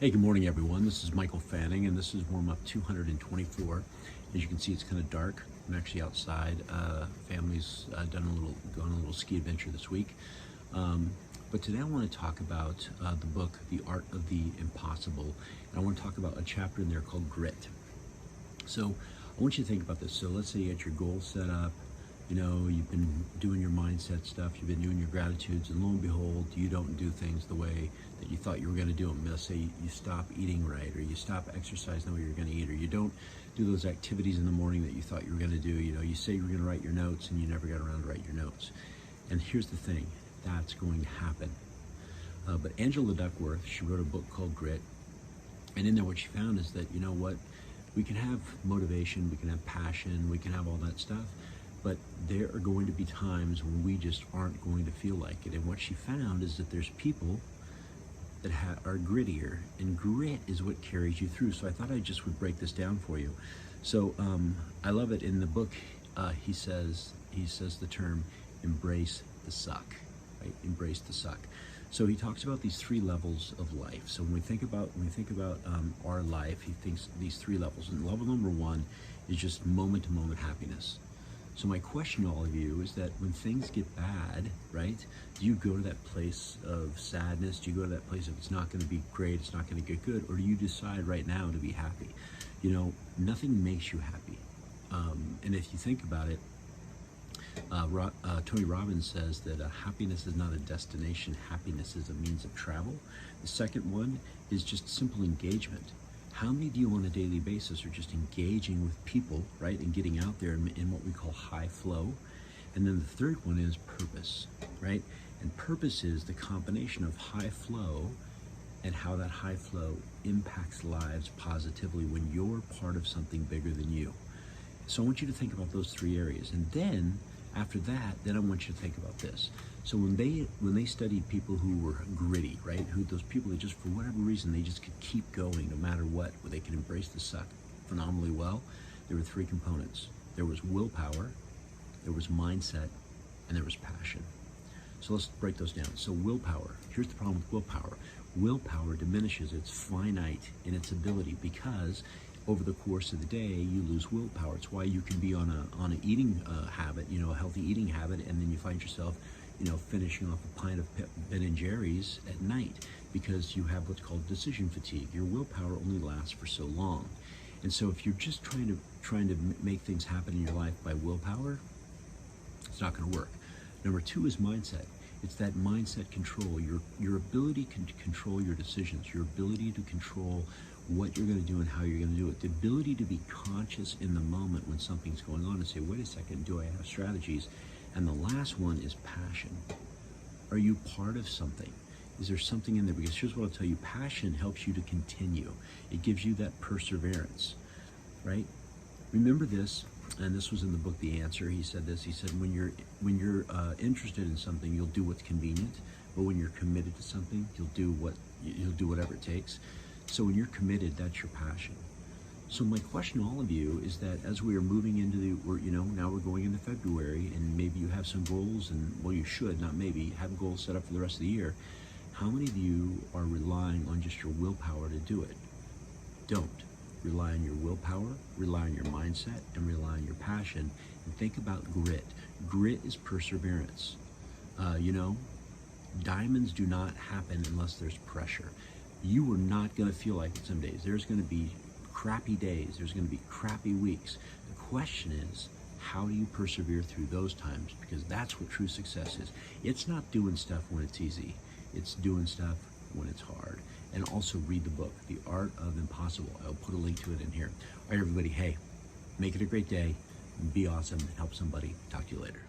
Hey, good morning, everyone. This is Michael Fanning, and this is warm-up 224. As you can see, it's kind of dark. I'm actually outside. Family's gone on a little ski adventure this week. But today I want to talk about the book, The Art of the Impossible. And I want to talk about a chapter in there called Grit. So I want you to think about this. So let's say you got your goals set up. You know, you've been doing your mindset stuff, you've been doing your gratitudes, and lo and behold, you don't do things the way that you thought you were going to do them. Let's say you stop eating right, or you stop exercising the way you're going to eat, or you don't do those activities in the morning that you thought you were going to do. You know, you say you were going to write your notes, and you never got around to write your notes. And here's the thing, that's going to happen. But Angela Duckworth, she wrote a book called Grit, and in there what she found is that, you know what, we can have motivation, we can have passion, we can have all that stuff, but there are going to be times when we just aren't going to feel like it. And what she found is that there's people that are grittier, and grit is what carries you through. So I thought I just would break this down for you. So I love it. In the book, he says the term "embrace the suck," right? Embrace the suck. So he talks about these three levels of life. So when we think about our life, he thinks these three levels. And level number one is just moment-to-moment happiness. So my question to all of you is that when things get bad, right, do you go to that place of sadness? Do you go to that place of it's not going to be great, it's not going to get good? Or do you decide right now to be happy? You know, nothing makes you happy. And if you think about it, Tony Robbins says that happiness is not a destination, happiness is a means of travel. The second one is just simple engagement. How many of you on a daily basis are just engaging with people, right, and getting out there in what we call high flow? And then the third one is purpose, right? And purpose is the combination of high flow and how that high flow impacts lives positively when you're part of something bigger than you. So I want you to think about those three areas. And then after that, then I want you to think about this. So when they studied people who were gritty, right, those people that just for whatever reason they just could keep going no matter what, where they could embrace the suck phenomenally well, there were three components. There was willpower, there was mindset, and there was passion. So let's break those down. So willpower, here's the problem with willpower. Willpower diminishes, it's finite in its ability because over the course of the day, you lose willpower. It's why you can be on an eating habit, you know, a healthy eating habit, and then you find yourself, you know, finishing off a pint of Ben & Jerry's at night because you have what's called decision fatigue. Your willpower only lasts for so long. And so if you're just trying to make things happen in your life by willpower, it's not going to work. Number two is mindset. It's that mindset control, your ability to control your decisions, your ability to control what you're going to do and how you're going to do it, the ability to be conscious in the moment when something's going on and say, wait a second, do I have strategies? And the last one is passion. Are you part of something? Is there something in there? Because here's what I'll tell you, passion helps you to continue. It gives you that perseverance, right? Remember this, and this was in the book, The Answer. He said this, he said, when you're interested in something, you'll do what's convenient, but when you're committed to something, you'll do whatever it takes. So when you're committed, that's your passion. So my question to all of you is that as we are moving into now we're going into February, and maybe you have some goals, and well, you should, not maybe, have goals set up for the rest of the year. How many of you are relying on just your willpower to do it? Don't. Rely on your willpower, rely on your mindset, and rely on your passion. And think about grit. Grit is perseverance. You know, diamonds do not happen unless there's pressure. You are not going to feel like it some days. There's going to be crappy days. There's going to be crappy weeks. The question is, how do you persevere through those times? Because that's what true success is. It's not doing stuff when it's easy. It's doing stuff when it's hard. And also read the book, The Art of Impossible. I'll put a link to it in here. All right, everybody, hey, make it a great day. Be awesome. Help somebody. Talk to you later.